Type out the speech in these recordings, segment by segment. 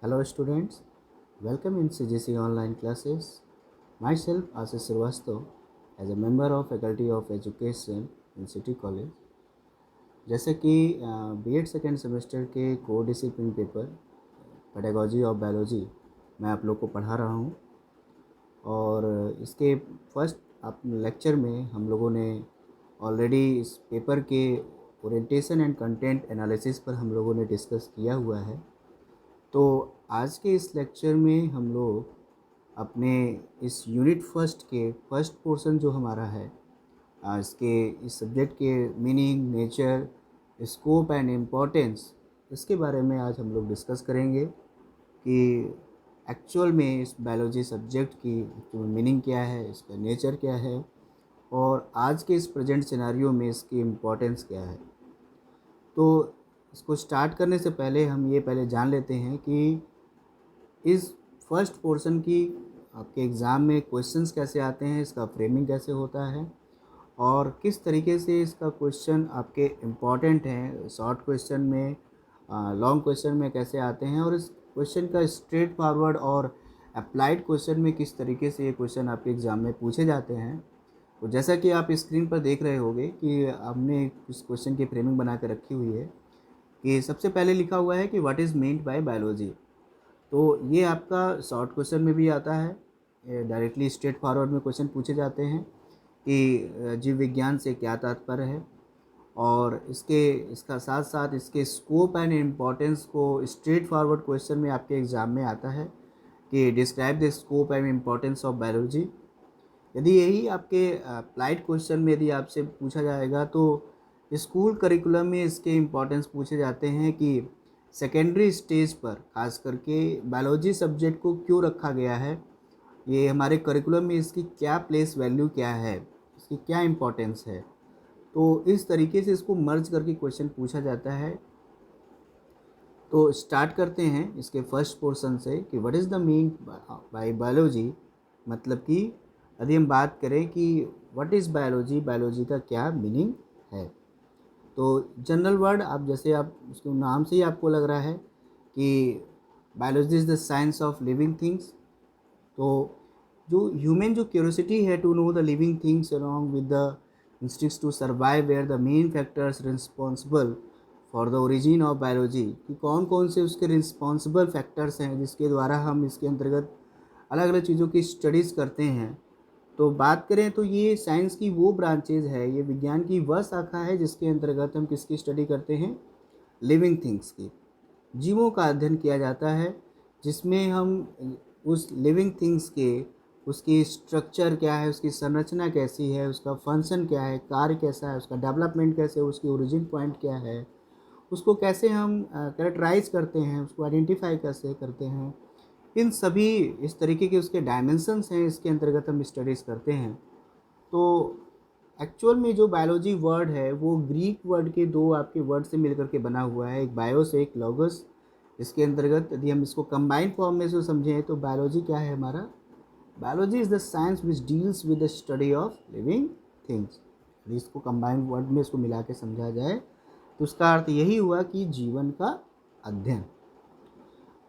Hello students, welcome in CGC online classes. Myself Ashish Srivastava as a member of Faculty of Education in City College. जैसे कि BEd second semester के core discipline paper pedagogy of biology मैं आप लोग को पढ़ा रहा हूँ और इसके फर्स्ट आप लेक्चर में हम लोगों ने ऑलरेडी इस पेपर के ओरिएंटेशन एंड कंटेंट एनालिसिस पर हम लोगों ने डिस्कस किया हुआ है। तो आज के इस लेक्चर में हम लोग अपने इस यूनिट फर्स्ट के फर्स्ट पोर्शन जो हमारा है इसके इस सब्जेक्ट के meaning, nature, scope and importance, इसके बारे में आज हम लोग डिस्कस करेंगे कि एक्चुअल में इस बायोलॉजी सब्जेक्ट की मीनिंग क्या है, इसका नेचर क्या है और आज के इस प्रेजेंट सिनेरियो में इसकी इम्पोर्टेंस क्या है। तो इसको स्टार्ट करने से पहले हम ये पहले जान लेते हैं कि इस फर्स्ट पोर्शन की आपके एग्ज़ाम में क्वेश्चंस कैसे आते हैं, इसका फ्रेमिंग कैसे होता है और किस तरीके से इसका क्वेश्चन आपके इम्पॉर्टेंट हैं, शॉर्ट क्वेश्चन में, लॉन्ग क्वेश्चन में कैसे आते हैं और इस क्वेश्चन का स्ट्रेट फॉरवर्ड और अप्लाइड क्वेश्चन में किस तरीके से ये क्वेश्चन आपके एग्ज़ाम में पूछे जाते हैं। तो जैसा कि आप स्क्रीन पर देख रहे होंगे कि हमने इस क्वेश्चन की फ्रेमिंग बना कर रखी हुई है कि सबसे पहले लिखा हुआ है कि what is meant by biology. तो ये आपका शॉर्ट क्वेश्चन में भी आता है, डायरेक्टली स्ट्रेट फॉरवर्ड में क्वेश्चन पूछे जाते हैं कि जीव विज्ञान से क्या तात्पर्य है और इसका साथ साथ इसके स्कोप एंड इम्पोर्टेंस को स्ट्रेट फॉरवर्ड क्वेश्चन में आपके एग्ज़ाम में आता है कि describe the scope and importance of biology. यदि यही आपके अप्लाइड क्वेश्चन में यदि आपसे पूछा जाएगा तो स्कूल करिकुलम में इसके इम्पोर्टेंस पूछे जाते हैं कि सेकेंडरी स्टेज पर खास करके बायोलॉजी सब्जेक्ट को क्यों रखा गया है, ये हमारे करिकुलम में इसकी क्या प्लेस वैल्यू क्या है, इसकी क्या इम्पोर्टेंस है। तो इस तरीके से इसको मर्ज करके क्वेश्चन पूछा जाता है। तो स्टार्ट करते हैं इसके फर्स्ट पोर्शन से कि what is the mean by biology. मतलब कि यदि हम बात करें कि व्हाट इज़ बायोलॉजी, बायोलॉजी का क्या मीनिंग है, तो जनरल वर्ड आप जैसे आप उसके नाम से ही आपको लग रहा है कि biology is the science of living things. तो जो ह्यूमन जो क्यूरियोसिटी है to know the living things along with the instincts to survive were the main factors responsible for the origin of biology, कि कौन कौन से उसके रिस्पॉन्सिबल फैक्टर्स हैं जिसके द्वारा हम इसके अंतर्गत अलग अलग चीज़ों की स्टडीज़ करते हैं। तो बात करें तो ये साइंस की वो ब्रांचेज है, ये विज्ञान की वह शाखा है जिसके अंतर्गत हम किसकी स्टडी करते हैं, लिविंग थिंग्स की, जीवों का अध्ययन किया जाता है, जिसमें हम उस लिविंग थिंग्स के उसकी स्ट्रक्चर क्या है, उसकी संरचना कैसी है, उसका फंक्शन क्या है, कार्य कैसा है, उसका डेवलपमेंट कैसे है, उसकी ओरिजिन पॉइंट क्या है, उसको कैसे हम कैरेक्टराइज करते हैं, उसको आइडेंटिफाई कैसे करते हैं, इन सभी इस तरीके के उसके डायमेंशंस हैं, इसके अंतर्गत हम स्टडीज़ करते हैं। तो एक्चुअल में जो बायोलॉजी वर्ड है वो ग्रीक वर्ड के दो आपके वर्ड से मिलकर के बना हुआ है, एक बायो से एक लॉगस। इसके अंतर्गत यदि हम इसको कंबाइंड फॉर्म में से समझें तो बायोलॉजी क्या है हमारा, biology is the science which deals with the study of living things. यदि इसको कंबाइंड वर्ड में इसको मिला के समझा जाए तो उसका अर्थ यही हुआ कि जीवन का अध्ययन।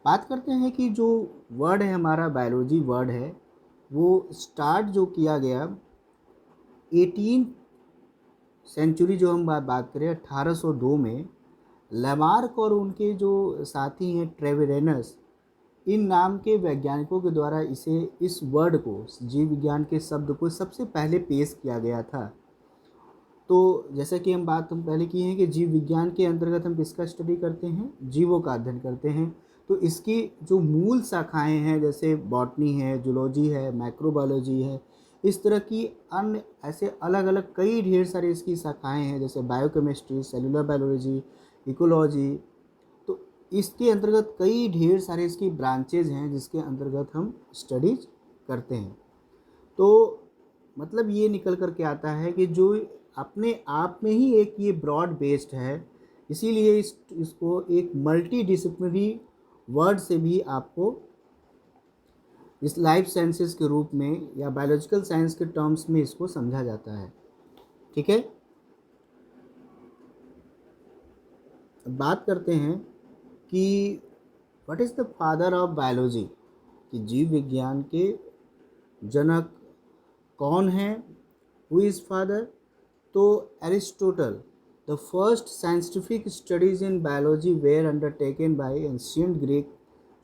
बात करते हैं कि जो वर्ड है हमारा बायोलॉजी वर्ड है वो स्टार्ट जो किया गया 18 सेंचुरी, जो हम बात करें 1802 में, लमार्क और उनके जो साथी हैं ट्रेवेरेनस, इन नाम के वैज्ञानिकों के द्वारा इस वर्ड को, जीव विज्ञान के शब्द को सबसे पहले पेश किया गया था। तो जैसा कि हम पहले की हैं कि जीव विज्ञान के अंतर्गत हम किसका स्टडी करते हैं, जीवों का अध्ययन करते हैं। तो इसकी जो मूल शाखाएं हैं जैसे बॉटनी है, जूलॉजी है, माइक्रोबायोलॉजी है, इस तरह की अन्य ऐसे अलग अलग कई ढेर सारी इसकी शाखाएं हैं जैसे बायोकेमिस्ट्री, सेलुलर बायोलॉजी, इकोलॉजी। तो इसके अंतर्गत कई ढेर सारे इसकी ब्रांचेज हैं जिसके अंतर्गत हम स्टडीज करते हैं। तो मतलब ये निकल कर के आता है कि जो अपने आप में ही एक ये ब्रॉड बेस्ड है, इसीलिए इसको एक मल्टी डिसिप्लिनरी वर्ड से भी आपको इस लाइफ साइंसेस के रूप में या बायोलॉजिकल साइंस के टर्म्स में इसको समझा जाता है। ठीक है, बात करते हैं कि what is the father of biology, कि जीव विज्ञान के जनक कौन है, हु इज़ फादर? तो Aristotle. The first scientific studies in biology were undertaken by ancient Greek.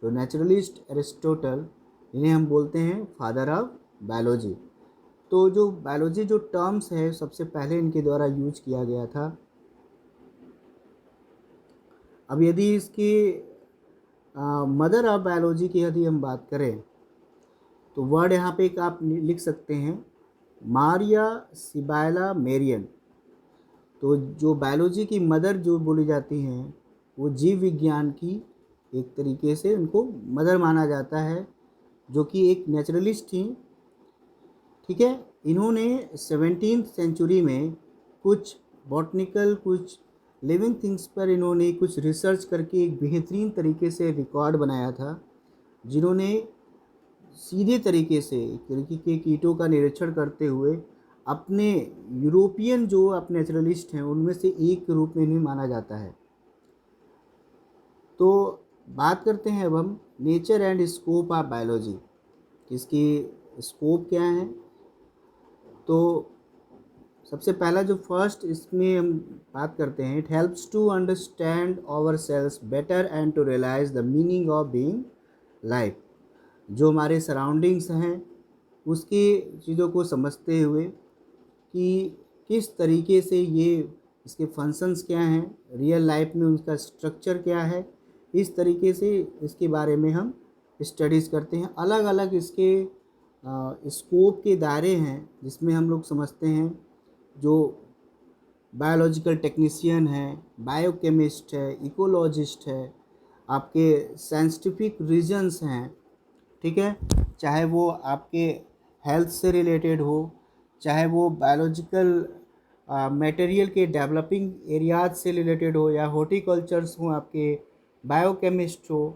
जो नेचुरलिस्ट एरिस्टोटल, इन्हें हम बोलते हैं फादर ऑफ बायोलॉजी। तो जो बायोलॉजी जो टर्म्स है सबसे पहले इनके द्वारा यूज किया गया था। अब यदि इसकी मदर ऑफ बायोलॉजी की यदि हम बात करें तो वर्ड यहाँ पे एक आप लिख सकते हैं, मारिया सिबाइला मेरियन। तो जो बायोलॉजी की मदर जो बोली जाती हैं वो जीव विज्ञान की एक तरीके से उनको मदर माना जाता है, जो कि एक नेचुरलिस्ट थी। ठीक है, इन्होंने 17th सेंचुरी में कुछ बॉटनिकल, कुछ लिविंग थिंग्स पर इन्होंने कुछ रिसर्च करके एक बेहतरीन तरीके से रिकॉर्ड बनाया था, जिन्होंने सीधे तरीके से एक तरीके के कीटों का निरीक्षण करते हुए अपने यूरोपियन जो आप नेचुरलिस्ट हैं उनमें से एक के रूप में इन्हें माना जाता है। तो बात करते हैं अब हम nature and scope of biology, इसकी स्कोप क्या है। तो सबसे पहला जो फर्स्ट इसमें हम बात करते हैं, it helps to understand our cells better and to realise the meaning of being life. जो हमारे सराउंडिंग्स हैं उसकी चीज़ों को समझते हुए कि किस तरीके से ये इसके फंक्शंस क्या हैं, रियल लाइफ में उसका स्ट्रक्चर क्या है, इस तरीके से इसके बारे में हम स्टडीज़ करते हैं। अलग अलग इसके स्कोप के दायरे हैं जिसमें हम लोग समझते हैं। जो बायोलॉजिकल टेक्नीशियन है, बायोकेमिस्ट है, इकोलॉजिस्ट है, आपके साइंटिफिक रीजन्स हैं, ठीक है, चाहे वो आपके हेल्थ से रिलेटेड हो, चाहे वो बायोलॉजिकल मटेरियल के डेवलपिंग एरियाज से रिलेटेड हो, या हॉर्टिकल्चर्स हो, आपके बायोकेमिस्ट हो,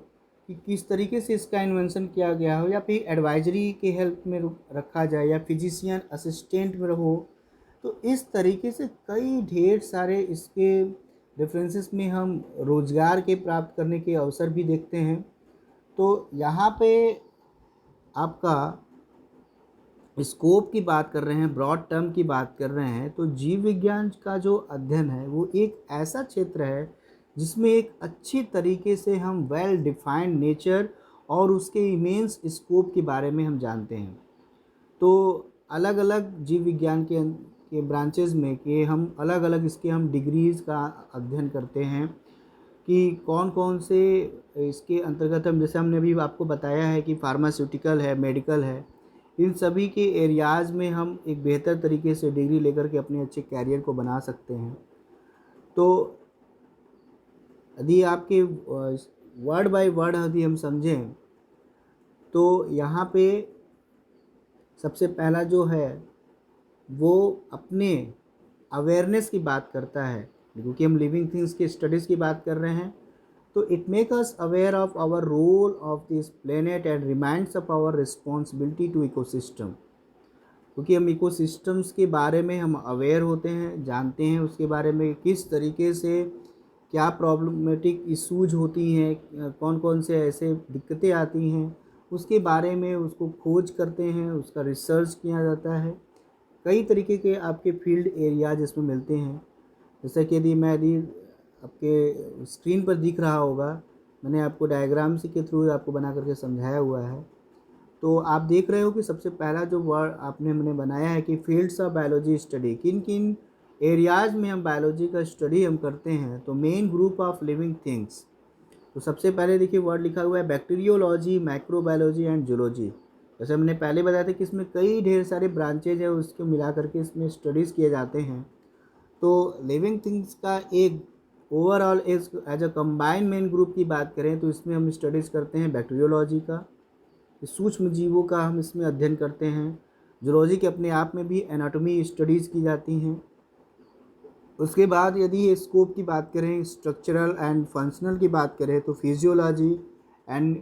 कि किस तरीके से इसका इन्वेंशन किया गया हो, या फिर एडवाइजरी के हेल्प में रखा जाए, या फिजिशियन असिस्टेंट में रहो। तो इस तरीके से कई ढेर सारे इसके रेफरेंसेस में हम रोज़गार के प्राप्त करने के अवसर भी देखते हैं। तो यहाँ पे आपका स्कोप की बात कर रहे हैं, ब्रॉड टर्म की बात कर रहे हैं, तो जीव विज्ञान का जो अध्ययन है वो एक ऐसा क्षेत्र है जिसमें एक अच्छी तरीके से हम वेल डिफाइंड नेचर और उसके इमेंस स्कोप के बारे में हम जानते हैं। तो अलग अलग जीव विज्ञान के ब्रांचेज में कि हम अलग अलग इसके हम डिग्रीज़ का अध्ययन करते हैं कि कौन कौन से इसके अंतर्गत हम, जैसे हमने अभी आपको बताया है कि फार्मास्यूटिकल है, मेडिकल है, इन सभी के एरियाज़ में हम एक बेहतर तरीके से डिग्री लेकर के अपने अच्छे कैरियर को बना सकते हैं। तो यदि आपके वर्ड बाय वर्ड यदि हम समझें तो यहाँ पे सबसे पहला जो है वो अपने अवेयरनेस की बात करता है, क्योंकि हम लिविंग थिंग्स के स्टडीज़ की बात कर रहे हैं। तो it make us aware of our role of this planet and reminds of our responsibility to ecosystem. क्योंकि हम इकोसिस्टम्स के बारे में हम अवेयर होते हैं, जानते हैं उसके बारे में किस तरीके से क्या प्रॉब्लमेटिक इशूज होती हैं, कौन कौन से ऐसे दिक्कतें आती हैं, उसके बारे में उसको खोज करते हैं, उसका रिसर्च किया जाता है। कई तरीके के आपके फील्ड एरियाज इसमें मिलते हैं। जैसा कि यदि आपके स्क्रीन पर दिख रहा होगा, मैंने आपको डायग्राम्स के थ्रू आपको बना करके समझाया हुआ है। तो आप देख रहे हो कि सबसे पहला जो वर्ड आपने मैंने बनाया है कि फील्ड्स ऑफ बायोलॉजी स्टडी, किन किन एरियाज में हम बायोलॉजी का स्टडी हम करते हैं। तो main group of living things, तो सबसे पहले देखिए वर्ड लिखा हुआ है बैक्टीरियोलॉजी, माइक्रोबायोलॉजी एंड जूलॉजी। जैसे हमने पहले बताया था कि इसमें कई ढेर सारे ब्रांचेज है, उसको मिला करके इसमें स्टडीज़ किए जाते हैं। तो लिविंग थिंग्स का एक overall as a combined main group की बात करें तो इसमें हम स्टडीज़ करते हैं बैक्टीरियोलॉजी का, सूक्ष्म जीवों का हम इसमें अध्ययन करते हैं। जूलॉजी के अपने आप में भी एनाटॉमी स्टडीज़ की जाती हैं। उसके बाद यदि स्कोप की बात करें, स्ट्रक्चरल एंड फंक्शनल की बात करें, तो फिजियोलॉजी एंड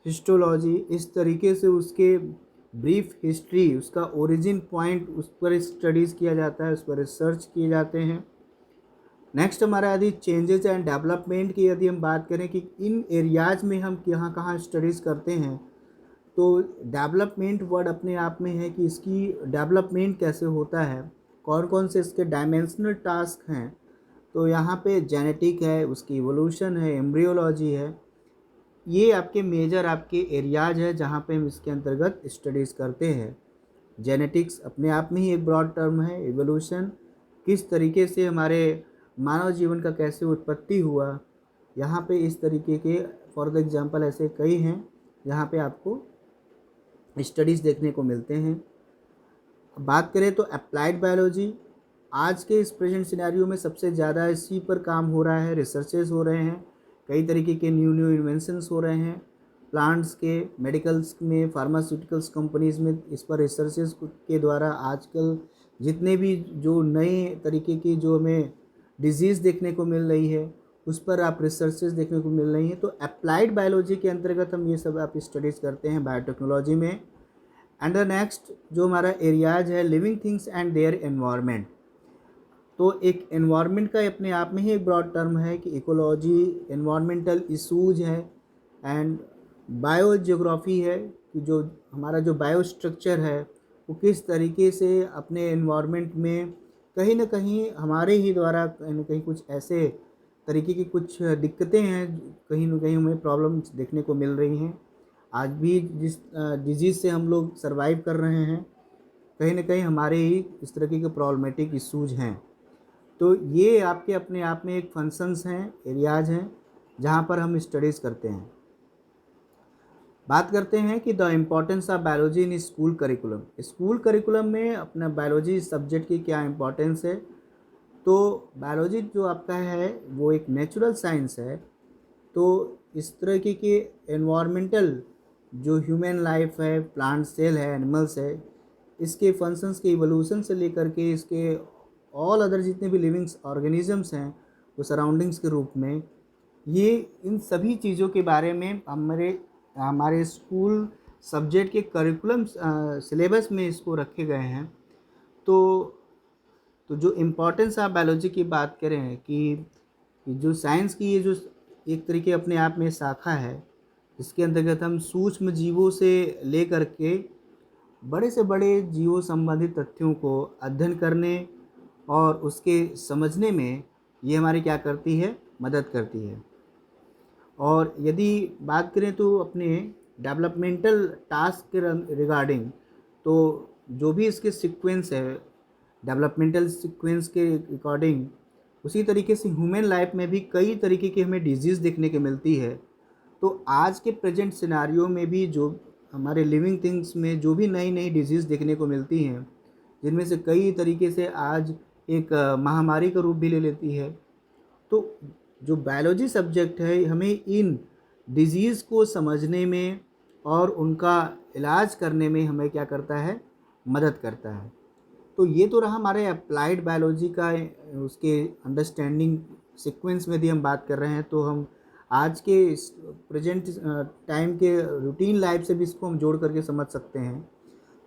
हिस्टोलॉजी, इस तरीके से उसके ब्रीफ हिस्ट्री, उसका ओरिजिन पॉइंट, उस पर स्टडीज़ किया जाता है, उस पर रिसर्च किए जाते हैं। नेक्स्ट हमारा यदि चेंजेस एंड डेवलपमेंट की यदि हम बात करें कि इन एरियाज़ में हम कहाँ कहाँ स्टडीज़ करते हैं, तो डेवलपमेंट वर्ड अपने आप में है कि इसकी डेवलपमेंट कैसे होता है, कौन कौन से इसके डायमेंशनल टास्क हैं। तो यहाँ पे जेनेटिक है, उसकी इवोल्यूशन है, एम्ब्रियोलॉजी है, ये आपके मेजर आपके एरियाज है जहाँ पे हम इसके अंतर्गत स्टडीज़ करते हैं। जेनेटिक्स अपने आप में ही एक ब्रॉड टर्म है। इवोल्यूशन, किस तरीके से हमारे मानव जीवन का कैसे उत्पत्ति हुआ, यहाँ पे इस तरीके के फॉर द एग्जांपल ऐसे कई हैं जहाँ पे आपको स्टडीज़ देखने को मिलते हैं। बात करें तो अप्लाइड बायोलॉजी, आज के इस प्रेजेंट सिनेरियो में सबसे ज़्यादा इसी पर काम हो रहा है, रिसर्चेस हो रहे हैं, कई तरीके के न्यू न्यू इन्वेंशंस हो रहे हैं प्लांट्स के, मेडिकल्स में, फार्मास्यूटिकल्स कंपनीज़ में। इस पर रिसर्चेस के द्वारा आजकल जितने भी जो नए तरीके की जो हमें डिजीज़ देखने को मिल रही है उस पर आप रिसर्चेस देखने को मिल रही हैं। तो अप्लाइड बायोलॉजी के अंतर्गत हम ये सब आप स्टडीज़ करते हैं बायोटेक्नोलॉजी में। एंड द नेक्स्ट जो हमारा एरियाज है, living things and their environment. तो एक एनवायरनमेंट का अपने आप में ही एक ब्रॉड टर्म है कि इकोलॉजी, एनवायरमेंटल इशूज है, एंड बायो जियोग्राफी है कि जो हमारा जो बायो स्ट्रक्चर है वो किस तरीके से अपने एनवायरनमेंट में कहीं ना कहीं हमारे ही द्वारा कहीं ना कहीं कुछ ऐसे तरीके की कुछ दिक्कतें हैं, कहीं ना कहीं हमें प्रॉब्लम्स देखने को मिल रही हैं। आज भी जिस डिजीज़ से हम लोग सरवाइव कर रहे हैं, कहीं ना कहीं हमारे ही इस तरह के प्रॉब्लमेटिक इशूज हैं। तो ये आपके अपने आप में एक फंक्शंस हैं, एरियाज हैं जहाँ पर हम स्टडीज़ करते हैं। बात करते हैं कि the importance of biology in school curriculum. School curriculum में अपना बायोलॉजी सब्जेक्ट की क्या इम्पोर्टेंस है। तो बायोलॉजी जो आपका है वो एक नेचुरल साइंस है। तो इस तरह के एनवायरमेंटल जो ह्यूमन लाइफ है, प्लांट सेल है, एनिमल्स है, इसके फंक्शंस के इवोल्यूशन से लेकर के इसके ऑल अदर जितने भी लिविंग्स ऑर्गेनिजम्स हैं वो सराउंडिंग्स के रूप में, ये इन सभी चीज़ों के बारे में हमारे हमारे स्कूल सब्जेक्ट के करिकुलम सिलेबस में इसको रखे गए हैं। तो जो इम्पोर्टेंस आप बायोलॉजी की बात करें कि जो साइंस की ये जो एक तरीके अपने आप में शाखा है, इसके अंतर्गत हम सूक्ष्म जीवों से लेकर के बड़े से बड़े जीवों संबंधित तथ्यों को अध्ययन करने और उसके समझने में ये हमारी क्या करती है, मदद करती है। और यदि बात करें तो अपने डेवलपमेंटल टास्क के रिगार्डिंग, तो जो भी इसके सीक्वेंस है डेवलपमेंटल सीक्वेंस के अकॉर्डिंग, उसी तरीके से ह्यूमन लाइफ में भी कई तरीके की हमें डिजीज़ देखने के मिलती है। तो आज के प्रेजेंट सिनारियो में भी जो हमारे लिविंग थिंग्स में जो भी नई नई डिजीज़ देखने को मिलती हैं, जिनमें से कई तरीके से आज एक महामारी का रूप भी ले लेती है। तो जो बायोलॉजी सब्जेक्ट है हमें इन डिजीज़ को समझने में और उनका इलाज करने में हमें क्या करता है, मदद करता है। तो ये तो रहा हमारे अप्लाइड बायोलॉजी का उसके अंडरस्टैंडिंग सीक्वेंस में यदि हम बात कर रहे हैं, तो हम आज के प्रेजेंट टाइम के रूटीन लाइफ से भी इसको हम जोड़ करके समझ सकते हैं।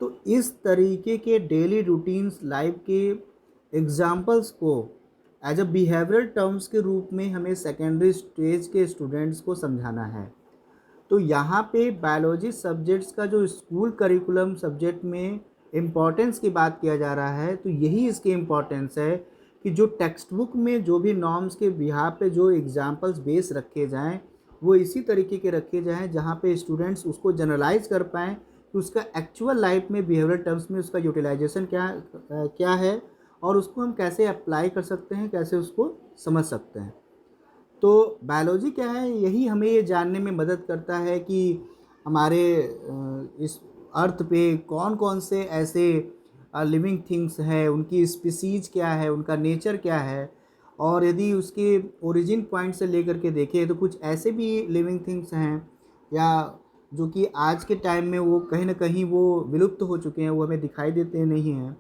तो इस तरीके के डेली रूटीन्स लाइफ के एग्जाम्पल्स को एज अ बिहेवियरल टर्म्स के रूप में हमें सेकेंडरी स्टेज के स्टूडेंट्स को समझाना है। तो यहाँ पे बायोलॉजी सब्जेक्ट्स का जो स्कूल करिकुलम सब्जेक्ट में इम्पॉर्टेंस की बात किया जा रहा है, तो यही इसकी इम्पॉर्टेंस है कि जो टेक्स्ट बुक में जो भी नॉर्म्स के बिहार पे जो एग्जाम्पल्स बेस रखे जाएं, वो इसी तरीके के रखे जाएं जहाँ पे स्टूडेंट्स उसको जनरलाइज कर पाएँ कि उसका एक्चुअल लाइफ में बिहेवियरल टर्म्स में उसका यूटिलाइजेशन क्या है और उसको हम कैसे अप्लाई कर सकते हैं, कैसे उसको समझ सकते हैं। तो बायोलॉजी क्या है, यही हमें ये जानने में मदद करता है कि हमारे इस अर्थ पे कौन कौन से ऐसे लिविंग थिंग्स हैं, उनकी स्पीसीज क्या है, उनका नेचर क्या है। और यदि उसके ओरिजिन पॉइंट से लेकर के देखें तो कुछ ऐसे भी लिविंग थिंग्स हैं या जो कि आज के टाइम में वो कहीं ना कहीं वो विलुप्त हो चुके हैं, वो हमें दिखाई देते नहीं हैं।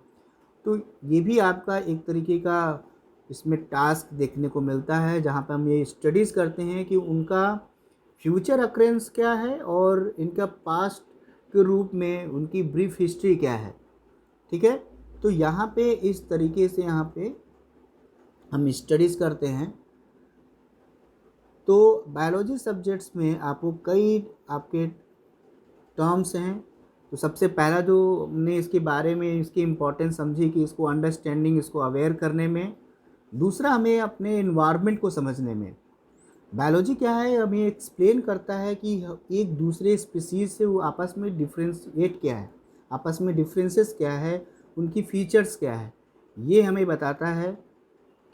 तो ये भी आपका एक तरीके का इसमें टास्क देखने को मिलता है जहाँ पे हम ये स्टडीज़ करते हैं कि उनका फ्यूचर अक्रेंस क्या है और इनका पास्ट के रूप में उनकी ब्रीफ हिस्ट्री क्या है। ठीक है, तो यहाँ पे इस तरीके से यहाँ पे हम स्टडीज़ करते हैं, तो बायोलॉजी सब्जेक्ट्स में आपको कई आपके टर्म्स हैं। तो सबसे पहला जो हमने इसके बारे में इसकी इम्पोर्टेंस समझी कि इसको अंडरस्टैंडिंग, इसको अवेयर करने में। दूसरा, हमें अपने इन्वायरमेंट को समझने में। बायोलॉजी क्या है, हमें एक्सप्लेन करता है कि एक दूसरे स्पीसीज से वो आपस में डिफ्रेंशिएट क्या है, आपस में डिफरेंसेस क्या है, उनकी फीचर्स क्या है, ये हमें बताता है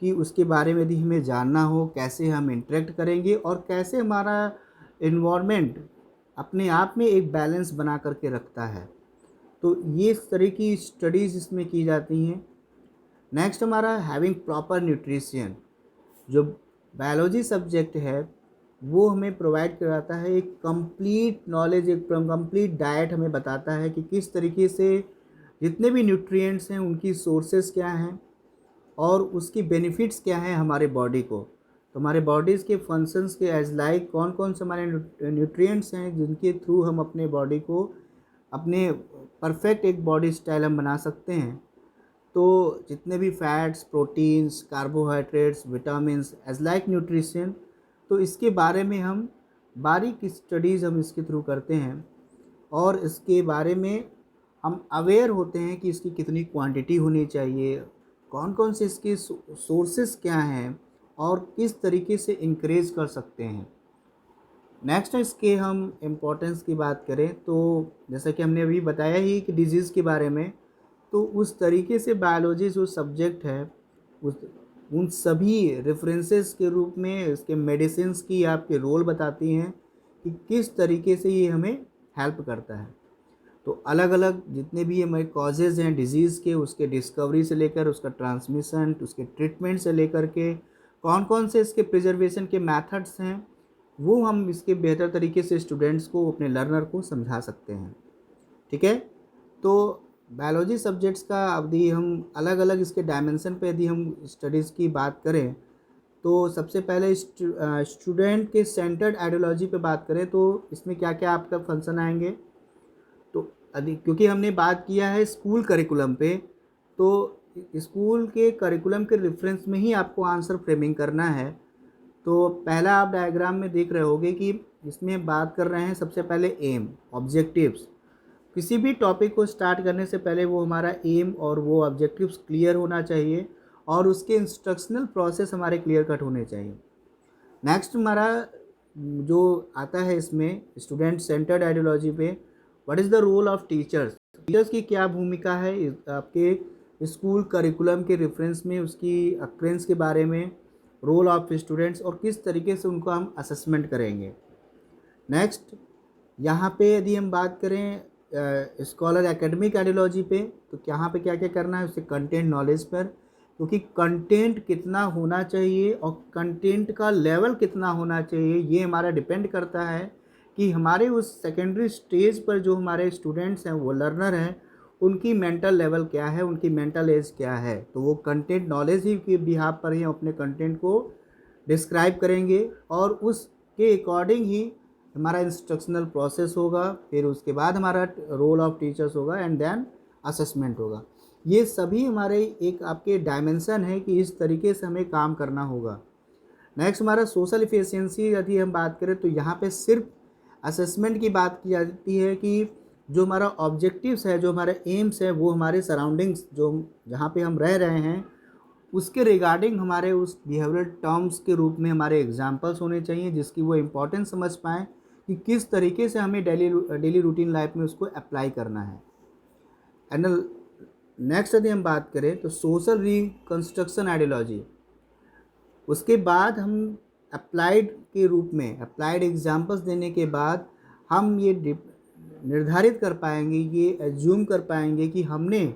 कि उसके बारे में यदि हमें जानना हो कैसे हम इंटरेक्ट करेंगे और कैसे हमारा इन्वायरमेंट अपने आप में एक बैलेंस बना करके रखता है। तो ये इस तरह की स्टडीज़ इसमें की जाती हैं। नेक्स्ट हमारा हैविंग प्रॉपर न्यूट्रिशन। जो बायोलॉजी सब्जेक्ट है वो हमें प्रोवाइड कराता है एक कंप्लीट नॉलेज, एक कंप्लीट डाइट हमें बताता है कि किस तरीके से जितने भी न्यूट्रिएंट्स हैं उनकी सोर्सेस क्या हैं और उसकी बेनिफिट्स क्या हैं हमारे बॉडी को। तो हमारे बॉडीज़ के फंक्शंस के एज लाइक कौन कौन से हमारे न्यूट्रिएंट्स हैं जिनके थ्रू हम अपने बॉडी को अपने परफेक्ट एक बॉडी स्टाइल हम बना सकते हैं। तो जितने भी fats, proteins, carbohydrates, vitamins as like nutrition, तो इसके बारे में हम बारीक स्टडीज़ हम इसके थ्रू करते हैं और इसके बारे में हम अवेयर होते हैं कि इसकी कितनी क्वांटिटी होनी चाहिए, कौन कौन से इसके सोर्सेस क्या हैं और किस तरीके से इंक्रीज कर सकते हैं। नेक्स्ट इसके हम इम्पोर्टेंस की बात करें तो जैसा कि हमने अभी बताया ही कि डिजीज़ के बारे में, तो उस तरीके से बायोलॉजी जो सब्जेक्ट है उस उन सभी रेफरेंसेस के रूप में इसके मेडिसिन्स की आपके रोल बताती हैं कि किस तरीके से ये हमें हेल्प करता है। तो अलग अलग जितने भी हमारे कॉजेज़ हैं डिजीज़ के, उसके डिस्कवरी से लेकर उसका ट्रांसमिशन, उसके ट्रीटमेंट से लेकर के कौन कौन से इसके प्रिजर्वेशन के मेथड्स हैं, वो हम इसके बेहतर तरीके से स्टूडेंट्स को, अपने लर्नर को समझा सकते हैं। ठीक है। तो बायोलॉजी सब्जेक्ट्स का यदि हम अलग अलग इसके डायमेंशन पे यदि हम स्टडीज़ की बात करें तो सबसे पहले स्टूडेंट के सेंटर्ड आइडियोलॉजी पे बात करें तो इसमें क्या क्या आपका फंक्शन आएंगे। तो क्योंकि हमने बात किया है स्कूल करिकुलम पे, तो स्कूल के करिकुलम के रेफरेंस में ही आपको आंसर फ्रेमिंग करना है। तो पहला आप डायग्राम में देख रहे होगे कि इसमें बात कर रहे हैं सबसे पहले एम, ऑब्जेक्टिव्स। किसी भी टॉपिक को स्टार्ट करने से पहले वो हमारा एम और वो ऑब्जेक्टिव्स क्लियर होना चाहिए और उसके इंस्ट्रक्शनल प्रोसेस हमारे क्लियर कट होने चाहिए। नेक्स्ट हमारा जो आता है इसमें स्टूडेंट सेंटर्ड आइडियोलॉजी पे, what is the role of teachers. Teachers की क्या भूमिका है आपके स्कूल करिकुलम के रेफरेंस में, उसकी अक्रेंस के बारे में, रोल ऑफ स्टूडेंट्स और किस तरीके से उनको हम असेसमेंट करेंगे। नेक्स्ट यहाँ पे यदि हम बात करें स्कॉलर एकेडमिक आइडियोलॉजी पे, तो यहाँ पे क्या क्या करना है उससे कंटेंट नॉलेज पर, क्योंकि कंटेंट कितना होना चाहिए और कंटेंट का लेवल कितना होना चाहिए ये हमारा डिपेंड करता है कि हमारे उस सेकेंडरी स्टेज पर जो हमारे स्टूडेंट्स हैं, वो लर्नर हैं, उनकी मेंटल लेवल क्या है, उनकी मेंटल एज क्या है। तो वो कंटेंट नॉलेज ही के बिहाफ पर ही अपने कंटेंट को डिस्क्राइब करेंगे और उसके अकॉर्डिंग ही हमारा इंस्ट्रक्शनल प्रोसेस होगा, फिर उसके बाद हमारा रोल ऑफ टीचर्स होगा एंड देन असेसमेंट होगा। ये सभी हमारे एक आपके डायमेंशन है कि इस तरीके से हमें काम करना होगा। नेक्स्ट हमारा सोशल इफिशियंसी यदि हम बात करें तो यहाँ पे सिर्फ असेसमेंट की बात की जाती है कि जो हमारा ऑब्जेक्टिव्स है, जो हमारे एम्स है, वो हमारे सराउंडिंग्स जो जहाँ पे हम रह रहे हैं उसके रिगार्डिंग हमारे उस बिहेवियरल टर्म्स के रूप में हमारे एग्जाम्पल्स होने चाहिए जिसकी वो इम्पोर्टेंस समझ पाएँ कि किस तरीके से हमें डेली रूटीन लाइफ में उसको अप्लाई करना है। एंड नेक्स्ट यदि हम बात करें तो सोशल रिकंस्ट्रक्शन आइडियोलॉजी, उसके बाद हम अप्लाइड के रूप में अप्लाइड एग्जाम्पल्स देने के बाद हम ये निर्धारित कर पाएंगे, ये एज्यूम कर पाएंगे कि हमने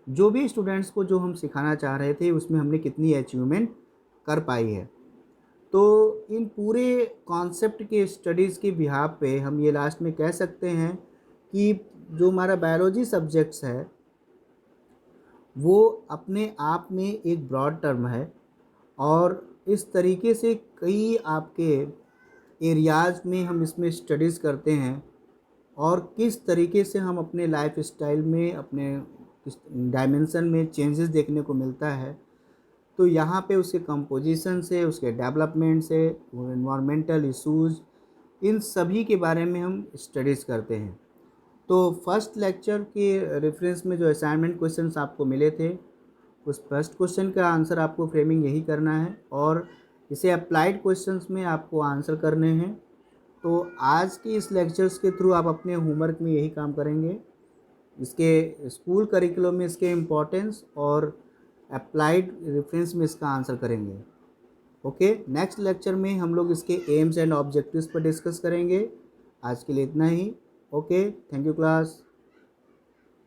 जो भी स्टूडेंट्स को जो हम सिखाना चाह रहे थे उसमें हमने कितनी अचीवमेंट कर पाई है। तो इन पूरे कॉन्सेप्ट के स्टडीज़ के बिहाफ पे हम ये लास्ट में कह सकते हैं कि जो हमारा बायोलॉजी सब्जेक्ट्स है वो अपने आप में एक ब्रॉड टर्म है और इस तरीके से कई आपके एरियाज़ में हम इसमें स्टडीज़ करते हैं और किस तरीके से हम अपने लाइफ स्टाइल में, अपने किस डायमेंशन में चेंजेस देखने को मिलता है। तो यहाँ पे उसके कंपोजिशन से, उसके डेवलपमेंट से, इन्वायरमेंटल इश्यूज़, इन सभी के बारे में हम स्टडीज़ करते हैं। तो फर्स्ट लेक्चर के रेफरेंस में जो असाइनमेंट क्वेश्चंस आपको मिले थे, उस फर्स्ट क्वेश्चन का आंसर आपको फ्रेमिंग यही करना है और इसे अप्लाइड क्वेश्चंस में आपको आंसर करने हैं। तो आज के इस लेक्चर्स के थ्रू आप अपने होमवर्क में यही काम करेंगे, इसके स्कूल करिकुलम में इसके इम्पोर्टेंस और अप्लाइड रेफरेंस में इसका आंसर करेंगे। ओके, नेक्स्ट लेक्चर में हम लोग इसके एम्स एंड ऑब्जेक्टिव्स पर डिस्कस करेंगे। आज के लिए इतना ही। Okay, thank you class.